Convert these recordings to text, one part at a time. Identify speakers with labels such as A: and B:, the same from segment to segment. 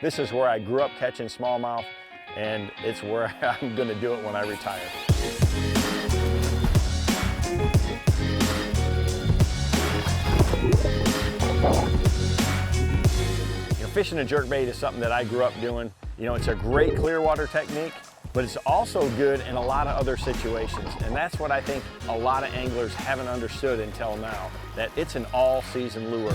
A: This is where I grew up catching smallmouth, and it's where I'm going to do it when I retire. You know, fishing a jerkbait is something that I grew up doing. You know, it's a great clear water technique, but it's also good in a lot of other situations. And that's what I think a lot of anglers haven't understood until now, that it's an all-season lure.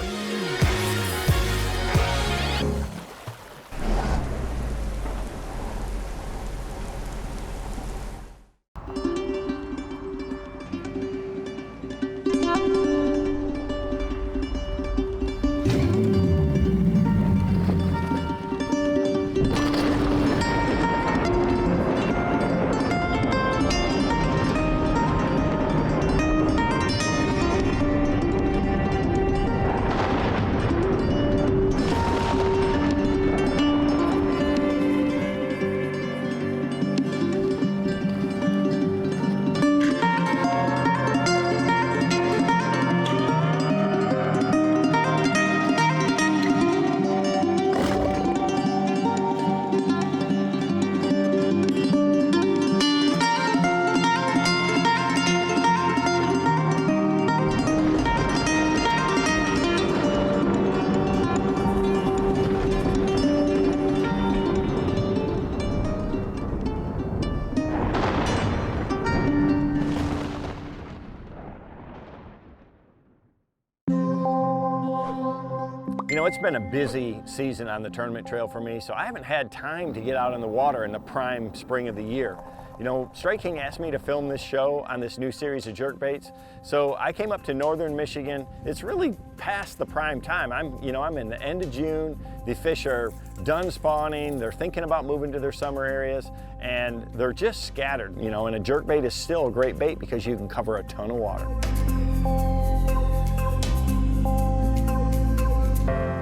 A: You know, it's been a busy season on the tournament trail for me, so I haven't had time to get out in the water in the prime spring of the year. You know, Strike King asked me to film this show on this new series of jerkbaits, so I came up to Northern Michigan. It's really past the prime time. I'm in the end of June. The fish are done spawning. They're thinking about moving to their summer areas, and they're just scattered, you know, and a jerkbait is still a great bait because you can cover a ton of water.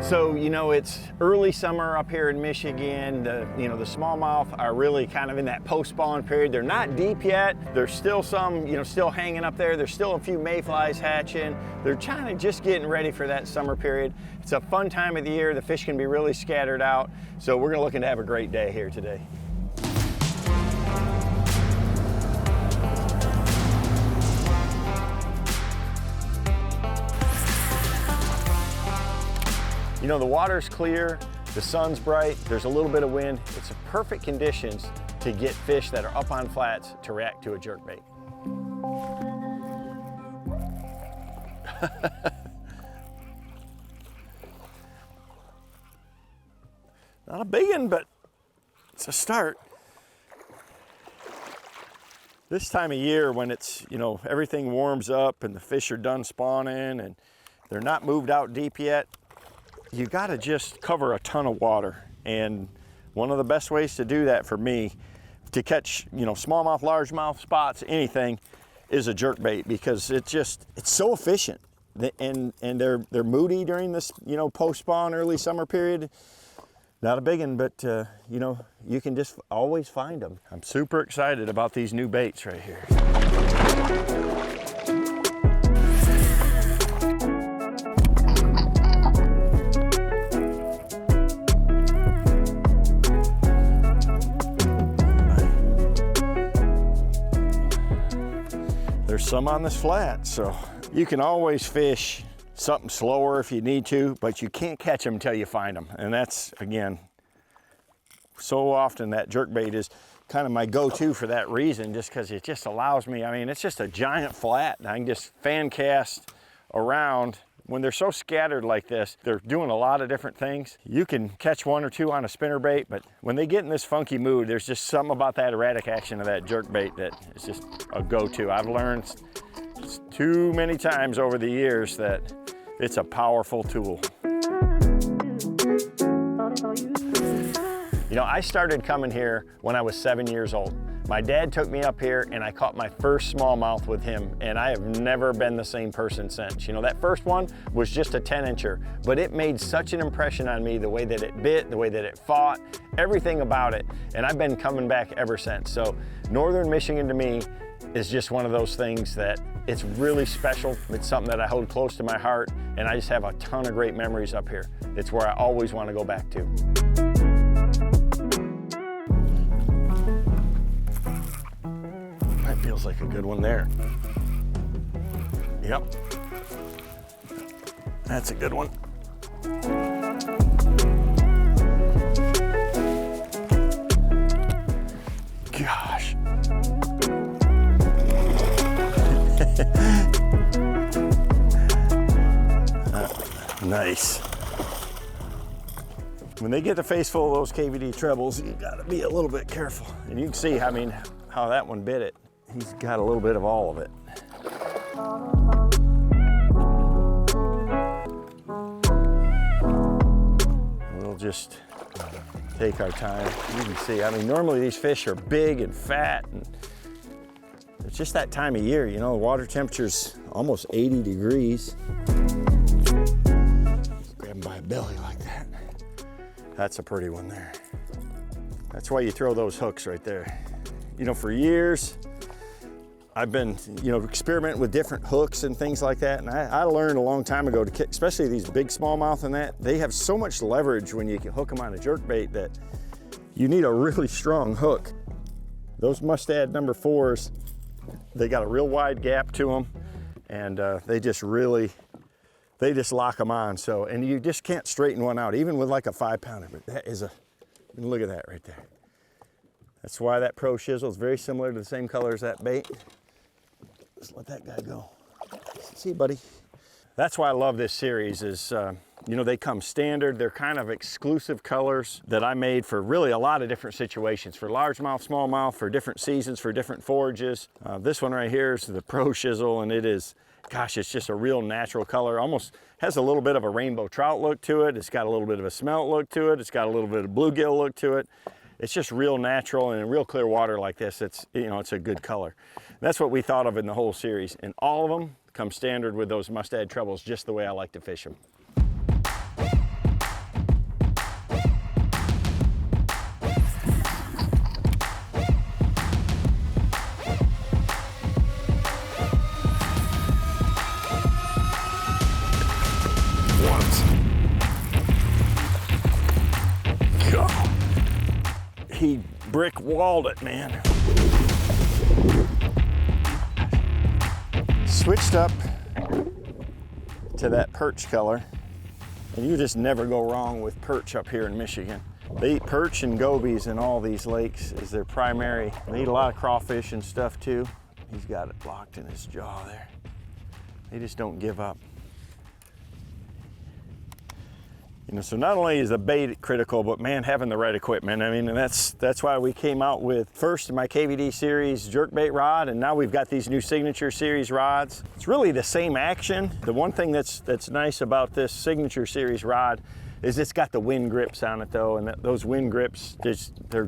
A: So, you know, it's early summer up here in Michigan. The smallmouth are really kind of in that post-spawn period. They're not deep yet. There's still some, still hanging up there. There's still a few mayflies hatching. They're kind of just getting ready for that summer period. It's a fun time of the year. The fish can be really scattered out. So we're looking to have a great day here today. You know, the water's clear, the sun's bright, there's a little bit of wind. It's perfect conditions to get fish that are up on flats to react to a jerkbait. Not a big one, but it's a start. This time of year when it's, everything warms up and the fish are done spawning and they're not moved out deep yet, you gotta just cover a ton of water. And one of the best ways to do that for me, to catch, smallmouth, largemouth spots, anything, is a jerkbait, because it's so efficient. And they're moody during this, post-spawn, early summer period. Not a big one, but you can just always find them. I'm super excited about these new baits right here. There's some on this flat, so you can always fish something slower if you need to, but you can't catch them until you find them. And that's, again, so often that jerkbait is kind of my go-to for that reason, just because it just allows me, it's just a giant flat, and I can just fan cast around. When they're so scattered like this, they're doing a lot of different things. You can catch one or two on a spinnerbait, but when they get in this funky mood, there's just something about that erratic action of that jerkbait that is just a go-to. I've learned too many times over the years that it's a powerful tool. I started coming here when I was 7 years old. My dad took me up here and I caught my first smallmouth with him, and I have never been the same person since. That first one was just a 10-incher, but it made such an impression on me, the way that it bit, the way that it fought, everything about it, and I've been coming back ever since. So Northern Michigan to me is just one of those things that it's really special. It's something that I hold close to my heart, and I just have a ton of great memories up here. It's where I always want to go back to. feels like a good one there. Yep. That's a good one. Gosh. Nice. When they get the face full of those KVD trebles, you gotta be a little bit careful. And you can see, I mean, how that one bit it. He's got a little bit of all of it. We'll just take our time. You can see, I mean, normally these fish are big and fat, and it's just that time of year, you know, the water temperature's almost 80 degrees. Grab them by a belly like that. That's a pretty one there. That's why you throw those hooks right there. You know, for years, I've been, you know, experimenting with different hooks and things like that. And I learned a long time ago, especially these big smallmouth and that, they have so much leverage when you can hook them on a jerkbait that you need a really strong hook. Those Mustad number 4s, they got a real wide gap to them, and they just lock them on. So, and you just can't straighten one out, even with like a 5-pounder. But that is look at that right there. That's why that Pro Shizzle is very similar to the same color as that bait. Just let that guy go. See, buddy. That's why I love this series is, you know, they come standard. They're kind of exclusive colors that I made for really a lot of different situations, for largemouth, smallmouth, for different seasons, for different forages. This one right here is the Pro Shizzle, and it is, gosh, it's just a real natural color. Almost has a little bit of a rainbow trout look to it. It's got a little bit of a smelt look to it. It's got a little bit of bluegill look to it. It's just real natural, and in real clear water like this, it's, you know, it's a good color. That's what we thought of in the whole series. And all of them come standard with those Mustad trebles, just the way I like to fish them. He brick walled it, man. Switched up to that perch color, and you just never go wrong with perch up here in Michigan. They eat perch and gobies in all these lakes as their primary. They eat a lot of crawfish and stuff too. He's got it locked in his jaw there. They just don't give up. You know, so not only is the bait critical, but man, having the right equipment. I mean, and that's why we came out with first my KVD series jerkbait rod, and now we've got these new signature series rods. It's really the same action. The one thing that's nice about this signature series rod is it's got the wind grips on it though, and those wind grips, they're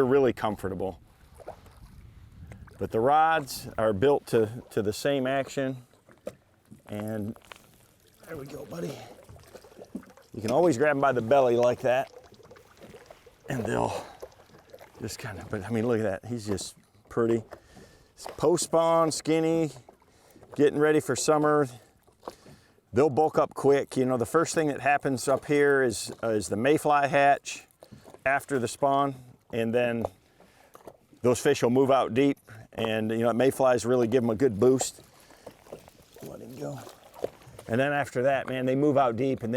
A: really comfortable. But the rods are built to the same action, and there we go, buddy. You can always grab them by the belly like that, and they'll just kind of, but I mean, look at that. He's just pretty. He's post-spawn, skinny, getting ready for summer. They'll bulk up quick. You know, the first thing that happens up here is the mayfly hatch after the spawn, and then those fish will move out deep, and you know, mayflies really give them a good boost. Let him go. And then after that, man, they move out deep, and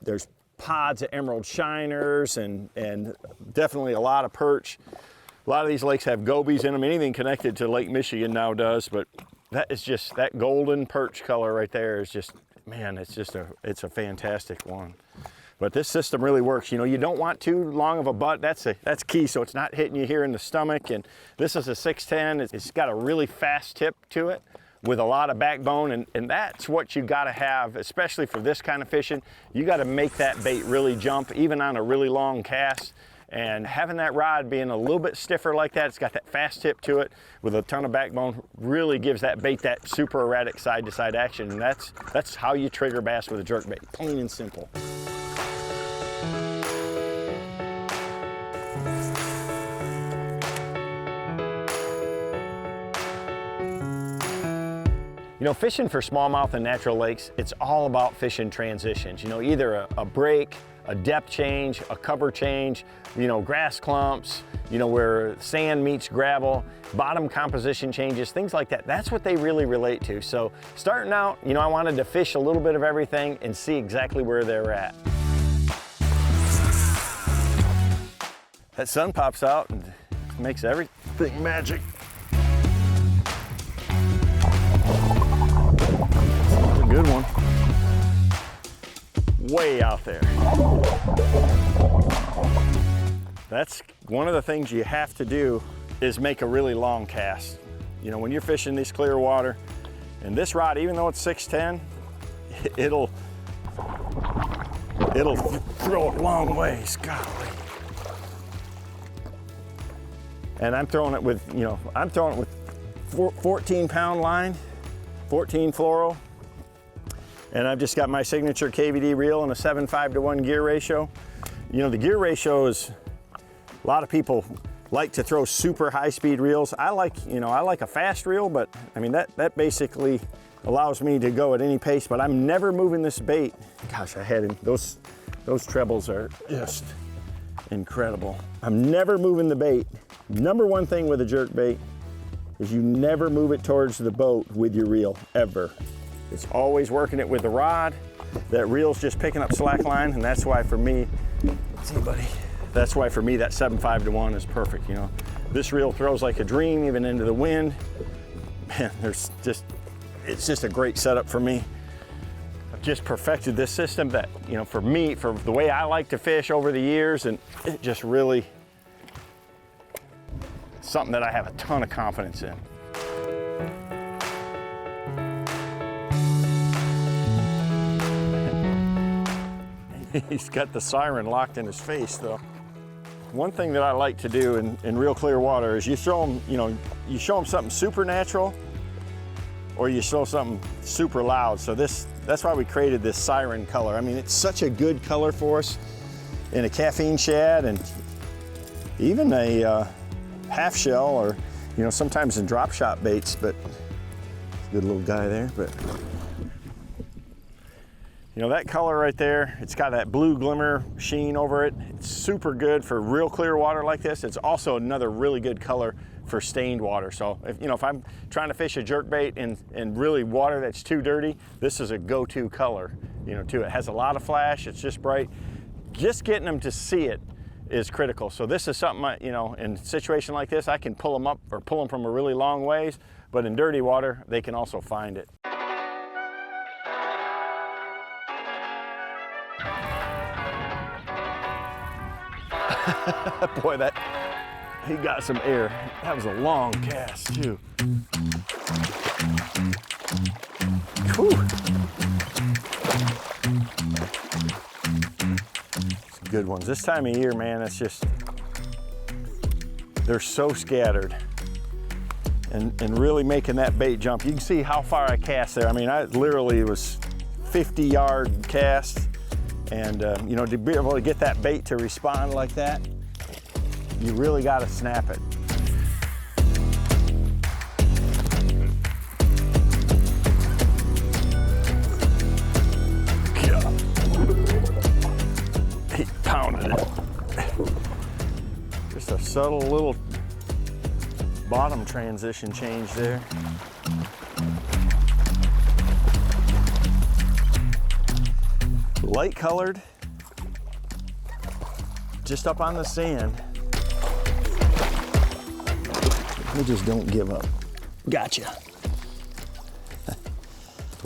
A: there's pods of emerald shiners and definitely a lot of perch. A lot of these lakes have gobies in them. Anything connected to Lake Michigan now does, but that is just, that golden perch color right there is just, man, it's a fantastic one. But this system really works. You know, you don't want too long of a butt. That's key, so it's not hitting you here in the stomach. And this is a 610. It's got a really fast tip to it, with a lot of backbone, and that's what you gotta have, especially for this kind of fishing. You gotta make that bait really jump, even on a really long cast. And having that rod being a little bit stiffer like that, it's got that fast tip to it with a ton of backbone, really gives that bait that super erratic side-to-side action. And that's how you trigger bass with a jerkbait, plain and simple. You know, fishing for smallmouth and natural lakes, it's all about fishing transitions. You know, either a break, a depth change, a cover change, you know, grass clumps, you know, where sand meets gravel, bottom composition changes, things like that. That's what they really relate to. So starting out, you know, I wanted to fish a little bit of everything and see exactly where they're at. That sun pops out and makes everything magic. That's a good one. Way out there. That's one of the things you have to do is make a really long cast. You know, when you're fishing these clear water, and this rod, even though it's 6'10", it'll throw it long ways, golly. And I'm throwing it with, you know, 14-pound line, 14 fluoro. And I've just got my signature KVD reel and a 7:5 gear ratio. You know, the gear ratio is, a lot of people like to throw super high speed reels. I like a fast reel, but I mean, that basically allows me to go at any pace, but I'm never moving this bait. Gosh, I had him, those trebles are just incredible. I'm never moving the bait. Number one thing with a jerk bait is you never move it towards the boat with your reel, ever. It's always working it with the rod. That reel's just picking up slack line, and that's why for me, see buddy, that's why for me that 7.5 to 1 is perfect, you know. This reel throws like a dream, even into the wind. Man, it's just a great setup for me. I've just perfected this system that, you know, for me, for the way I like to fish over the years, and it just really, something that I have a ton of confidence in. He's got the siren locked in his face though. One thing that I like to do in real clear water is you throw them, you know, you show them something super natural or you show something super loud. So that's why we created this siren color. I mean, it's such a good color for us in a caffeine shad and even a half shell, or, you know, sometimes in drop shot baits, but good little guy there, but. You know, that color right there, it's got that blue glimmer sheen over it. It's super good for real clear water like this. It's also another really good color for stained water. So if I'm trying to fish a jerkbait in really water that's too dirty, this is a go-to color, you know, too. It has a lot of flash, it's just bright. Just getting them to see it is critical. So this is something, you know, in a situation like this, I can pull them up or pull them from a really long ways, but in dirty water, they can also find it. Boy, he got some air. That was a long cast too. Whew. Some good ones. This time of year, man, it's just, they're so scattered. And really making that bait jump. You can see how far I cast there. I mean, I literally was 50-yard cast. And you know, to be able to get that bait to respond like that, you really got to snap it. He pounded it. Just a subtle little bottom transition change there. Light colored, just up on the sand. They just don't give up. Gotcha.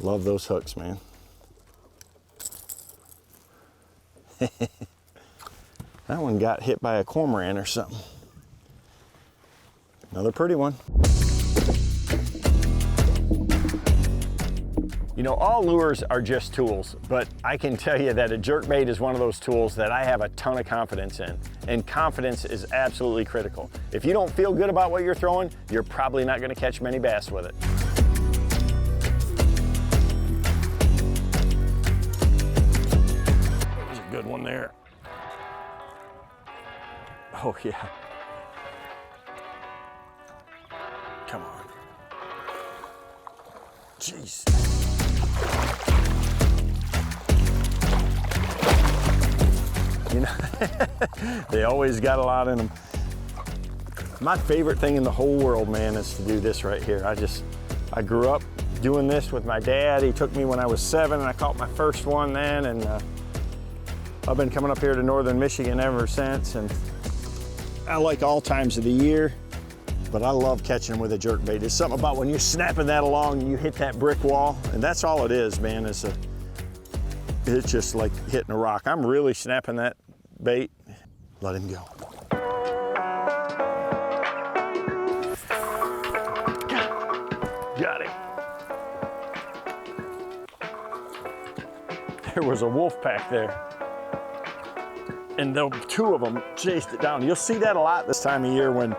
A: Love those hooks, man. That one got hit by a cormorant or something. Another pretty one. You know, all lures are just tools, but I can tell you that a jerkbait is one of those tools that I have a ton of confidence in, and confidence is absolutely critical. If you don't feel good about what you're throwing, you're probably not gonna catch many bass with it. There's a good one there. Oh yeah. Come on. Jeez. you know. They always got a lot in them. My favorite thing in the whole world, man, is to do this right here. I grew up doing this with my dad. He took me when I was 7 and I caught my first one then, and I've been coming up here to Northern Michigan ever since, and I like all times of the year, but I love catching them with a jerkbait. There's something about when you're snapping that along and you hit that brick wall, and that's all it is, man. It's just like hitting a rock. I'm really snapping that bait. Let him go. Got him. There was a wolf pack there, and the 2 of them chased it down. You'll see that a lot this time of year when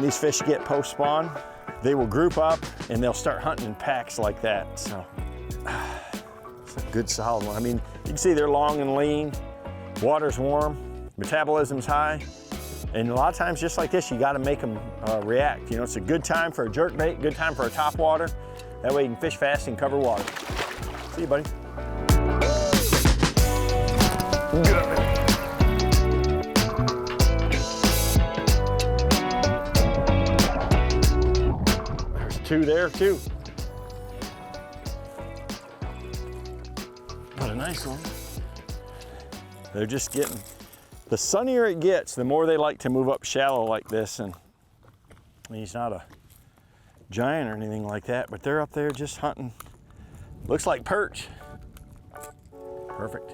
A: these fish get post-spawn. They will group up and they'll start hunting in packs like that. So it's a good solid one. I mean, you can see they're long and lean, water's warm, metabolism's high, and a lot of times just like this, you gotta make them react. You know, it's a good time for a jerkbait, good time for a top water. That way you can fish fast and cover water. See you, buddy. Good. There's 2 there too. What a nice one. They're just getting, the sunnier it gets, the more they like to move up shallow like this. And he's not a giant or anything like that, but they're up there just hunting. Looks like perch. Perfect.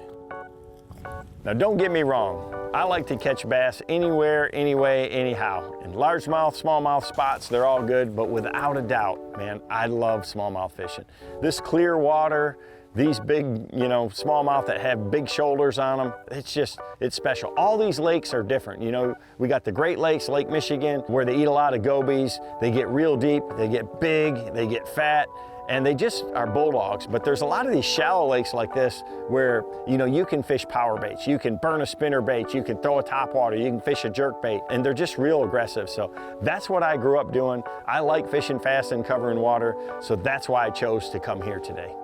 A: Now don't get me wrong, I like to catch bass anywhere, anyway, anyhow. In largemouth, smallmouth spots, they're all good, but without a doubt, man, I love smallmouth fishing. This clear water, these big, you know, smallmouth that have big shoulders on them, it's special. All these lakes are different. You know, we got the Great Lakes, Lake Michigan, where they eat a lot of gobies. They get real deep, they get big, they get fat, and they just are bulldogs. But there's a lot of these shallow lakes like this where, you know, you can fish power baits, you can burn a spinner bait, you can throw a top water, you can fish a jerk bait, and they're just real aggressive. So that's what I grew up doing. I like fishing fast and covering water, so that's why I chose to come here today.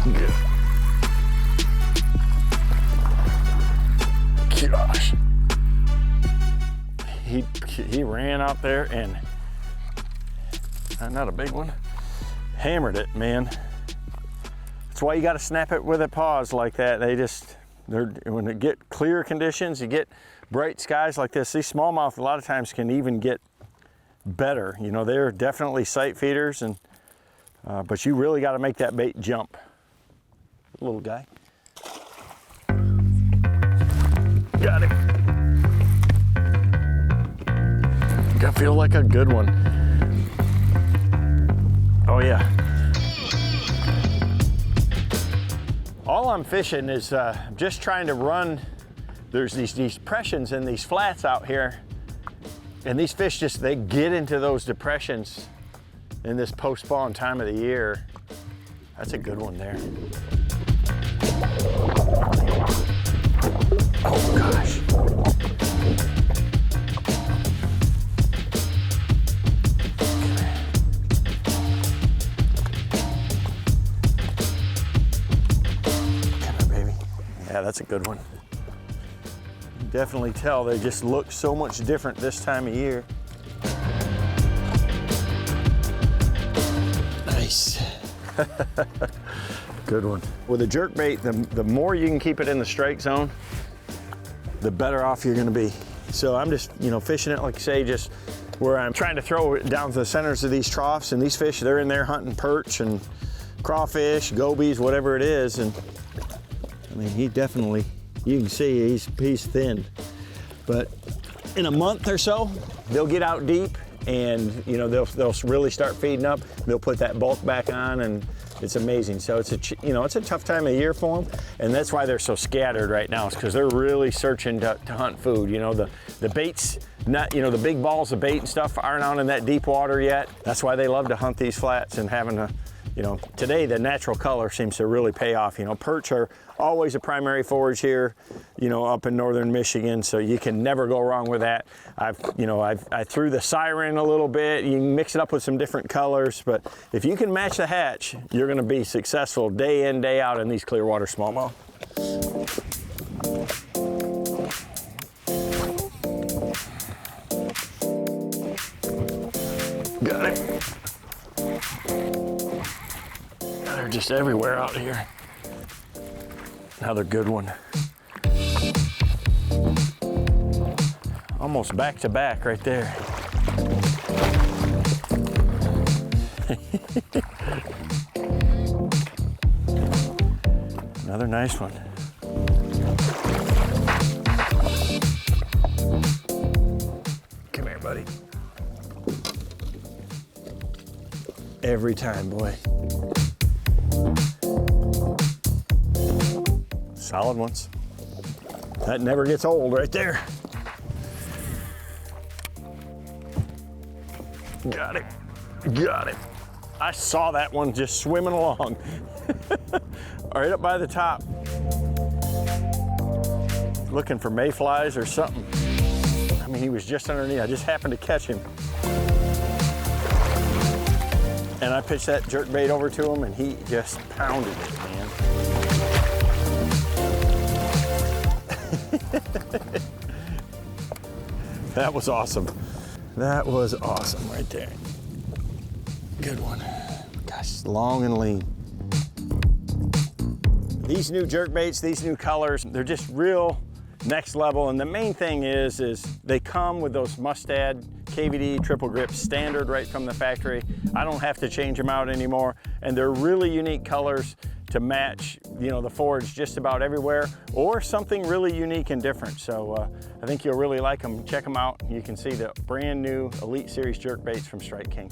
A: Good. Gosh. He ran out there and, not a big one, hammered it, man. That's why you got to snap it with a pause like that. When they get clear conditions, you get bright skies like this, these smallmouth a lot of times can even get better. You know, they're definitely sight feeders, and but you really got to make that bait jump. Little guy. Got him. I feel like a good one. Oh yeah. All I'm fishing is just trying to run. There's these depressions and these flats out here, and these fish they get into those depressions in this post-spawn time of the year. That's a good one there. Oh gosh. Come on, baby. Yeah, that's a good one. You definitely tell they just look so much different this time of year. Nice. Good one. With a jerkbait, the more you can keep it in the strike zone, the better off you're gonna be. So I'm just, you know, fishing it, like I say, just where I'm trying to throw it down to the centers of these troughs, and these fish, they're in there hunting perch and crawfish, gobies, whatever it is. And I mean, he definitely, you can see he's thin. But in a month or so, they'll get out deep, and you know, they'll really start feeding up. They'll put that bulk back on, and it's amazing. So it's a tough time of year for them, and that's why they're so scattered right now. It's because they're really searching to hunt food. You know, the baits, the big balls of bait and stuff aren't out in that deep water yet. That's why they love to hunt these flats and having you know, today the natural color seems to really pay off. You know, perch are always a primary forage here, you know, up in Northern Michigan, so you can never go wrong with that. I threw the siren a little bit. You can mix it up with some different colors, but if you can match the hatch, you're gonna be successful day in, day out in these clear water smallmouth. Got it. They're just everywhere out here. Another good one. Almost back to back right there. Another nice one. Come here, buddy. Every time, boy. Solid ones. That never gets old right there. Got it. Got it. I saw that one just swimming along. Right up by the top. Looking for mayflies or something. I mean, he was just underneath. I just happened to catch him. And I pitched that jerkbait over to him and he just pounded it, man. That was awesome. That was awesome right there. Good one. Gosh, long and lean. These new jerkbaits, these new colors, they're just real next level. And the main thing is they come with those Mustad KVD triple grip standard right from the factory. I don't have to change them out anymore. And they're really unique colors to match, you know, the forage just about everywhere, or something really unique and different. So I think you'll really like them. Check them out. You can see the brand new Elite Series jerkbaits from Strike King.